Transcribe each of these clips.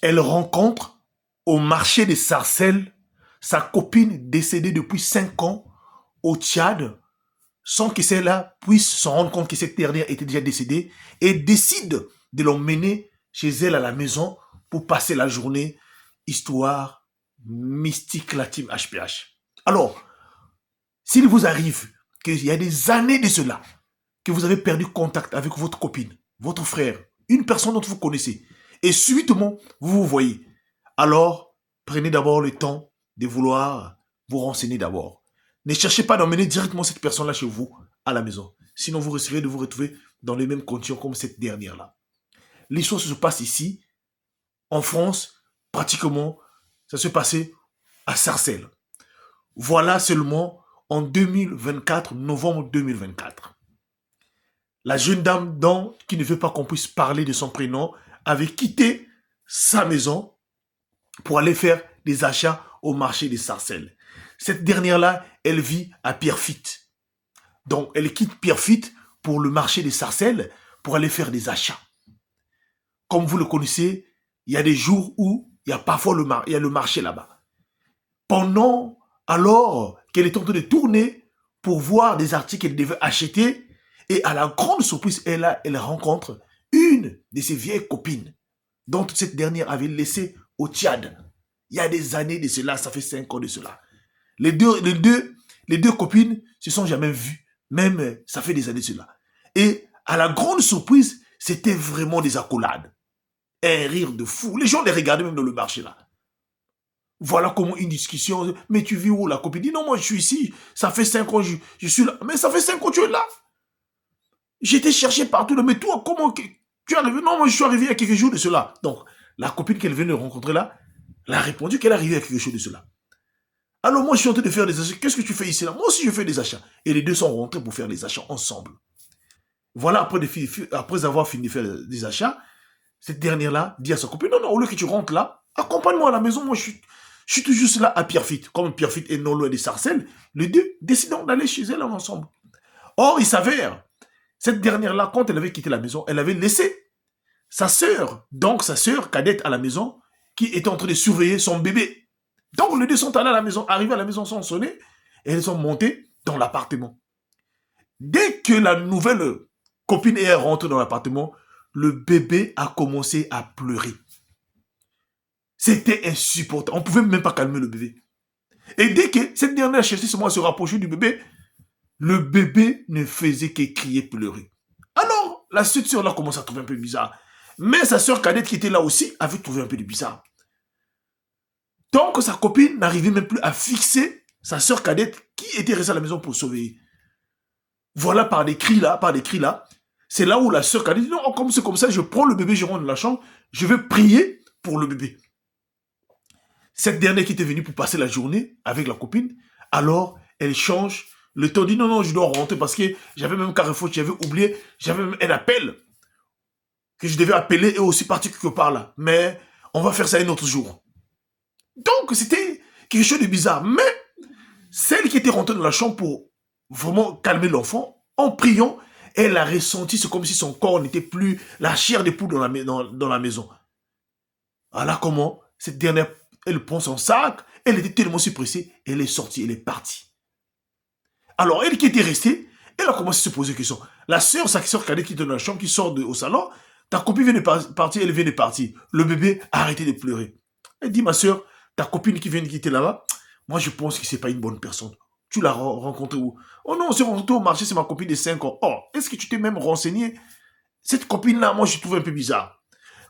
Elle rencontre au marché des Sarcelles sa copine décédée depuis 5 ans au Tchad, sans que celle-là puisse se rendre compte que cette dernière était déjà décédée, et décide de l'emmener chez elle à la maison pour passer la journée, histoire mystique la team HPH. Alors, s'il vous arrive qu'il y a des années de cela, que vous avez perdu contact avec votre copine, votre frère, une personne dont vous connaissez, et subitement vous vous voyez, alors prenez d'abord le temps de vouloir vous renseigner d'abord. Ne cherchez pas d'emmener directement cette personne-là chez vous, à la maison. Sinon, vous risquerez de vous retrouver dans les mêmes conditions comme cette dernière-là. L'histoire se passe ici, en France, pratiquement, ça se passait à Sarcelles. Voilà seulement en 2024, novembre 2024. La jeune dame, donc, qui ne veut pas qu'on puisse parler de son prénom, avait quitté sa maison pour aller faire des achats au marché des Sarcelles. Cette dernière-là, elle vit à Pierrefitte. Donc, elle quitte Pierrefitte pour le marché des Sarcelles pour aller faire des achats. Comme vous le connaissez, il y a des jours où il y a parfois il y a le marché là-bas. Pendant, alors qu'elle est en train de tourner pour voir des articles qu'elle devait acheter, et à la grande surprise, elle rencontre une de ses vieilles copines, dont cette dernière avait laissé au Tchad. Il y a des années de cela, ça fait 5 ans de cela. Les deux copines se sont jamais vues, même ça fait des années de cela. Et à la grande surprise, c'était vraiment des accolades. Un rire de fou. Les gens les regardaient même dans le marché là. Voilà comment une discussion. Mais tu vis où? La copine dit non, moi je suis ici. Ça fait 5 ans, je suis là. Mais ça fait 5 ans que tu es là. J'étais cherché partout. Mais toi, comment tu es arrivé? Non, moi je suis arrivé il y a quelques jours de cela. Donc, la copine qu'elle venait de rencontrer là, elle a répondu qu'elle est arrivée il y a quelque chose de cela. Alors moi je suis en train de faire des achats. Qu'est-ce que tu fais ici là? Moi aussi je fais des achats. Et les deux sont rentrés pour faire des achats ensemble. Voilà, après avoir fini de faire des achats, cette dernière-là dit à sa copine, non, non, au lieu que tu rentres là, accompagne-moi à la maison, moi je suis tout juste là à Pierrefitte. Comme Pierrefitte est non loin des Sarcelles, les deux décident d'aller chez elle ensemble. Or, il s'avère, cette dernière-là, quand elle avait quitté la maison, elle avait laissé sa sœur, donc sa sœur cadette à la maison, qui était en train de surveiller son bébé. Donc les deux sont allés à la maison, arrivés à la maison sans sonner, et elles sont montées dans l'appartement. Dès que la nouvelle copine est rentrée dans l'appartement, le bébé a commencé à pleurer. C'était insupportable. On ne pouvait même pas calmer le bébé. Et dès que cette dernière cherchait seulement à se rapprocher du bébé, le bébé ne faisait que crier, pleurer. Alors, la sœur là commence à trouver un peu bizarre. Mais sa sœur cadette qui était là aussi avait trouvé un peu de bizarre. Donc, sa copine n'arrivait même plus à fixer sa sœur cadette qui était restée à la maison pour surveiller. Voilà, par des cris là, c'est là où la sœur cadette dit non, comme c'est comme ça, je prends le bébé, je rentre dans la chambre, je vais prier pour le bébé. Cette dernière qui était venue pour passer la journée avec la copine, alors elle change. Le temps dit non, non, je dois rentrer parce que j'avais même Carrefour, j'avais oublié, j'avais même un appel que je devais appeler et aussi partir quelque part là. Mais on va faire ça un autre jour. Donc c'était quelque chose de bizarre. Mais celle qui était rentrée dans la chambre pour vraiment calmer l'enfant, en priant, elle a ressenti, c'est comme si son corps n'était plus la chair de poule dans la maison. Alors comment cette dernière, elle prend son sac, elle était tellement pressée, elle est sortie, elle est partie. Alors elle qui était restée, elle a commencé à se poser des questions. La sœur, sa sœur cadette qui était dans la chambre, qui sort au salon, ta copine vient de partir, elle vient de partir. Le bébé a arrêté de pleurer. Elle dit, ma sœur, ta copine qui vient de quitter là-bas, moi je pense que c'est pas une bonne personne. Tu l'as rencontrée où? Oh non, on s'est rencontré au marché, c'est ma copine de 5 ans. Oh, est-ce que tu t'es même renseigné? Cette copine-là, moi je trouve un peu bizarre.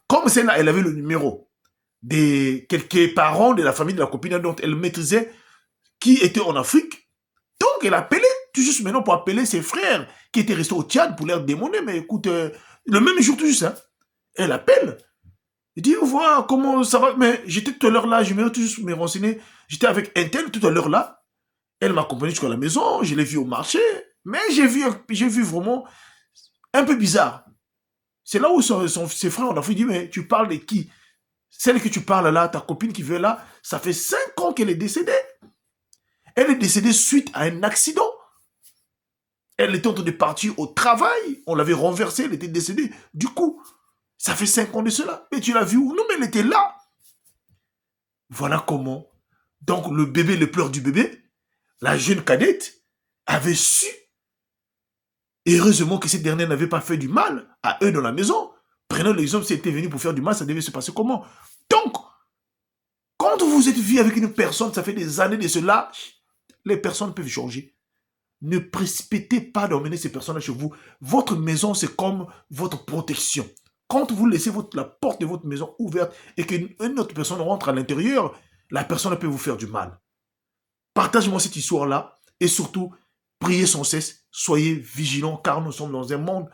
Comme celle-là, elle avait le numéro des quelques parents de la famille de la copine dont elle maîtrisait qui était en Afrique. Donc, elle appelait, tout juste maintenant pour appeler ses frères qui étaient restés au Tchad pour leur demander, mais écoute, le même jour tout juste, hein, elle appelle. Elle dit, voilà, comment ça va? Mais j'étais tout à l'heure là, je me tout juste me renseigner. J'étais avec un tel tout à l'heure là. Elle m'a accompagné jusqu'à la maison, je l'ai vu au marché, mais j'ai vu vraiment un peu bizarre. C'est là où ses frères en Afrique disent, mais tu parles de qui? Celle que tu parles là, ta copine qui veut là, ça fait 5 ans qu'elle est décédée. Elle est décédée suite à un accident. Elle était en train de partir au travail. On l'avait renversée, elle était décédée. Du coup, ça fait 5 ans de cela. Mais tu l'as vu où? Non, mais elle était là. Voilà comment. Donc, le bébé, le pleurs du bébé, la jeune cadette avait su. Et heureusement que cette dernière n'avait pas fait du mal à eux dans la maison. Prenons l'exemple, si elle était venue pour faire du mal, ça devait se passer comment? Donc, quand vous êtes vu avec une personne, ça fait des années de cela, les personnes peuvent changer. Ne précipitez pas d'emmener ces personnes chez vous. Votre maison, c'est comme votre protection. Quand vous laissez la porte de votre maison ouverte et qu'une autre personne rentre à l'intérieur, la personne peut vous faire du mal. Partage-moi cette histoire-là et surtout, priez sans cesse, soyez vigilants car nous sommes dans un monde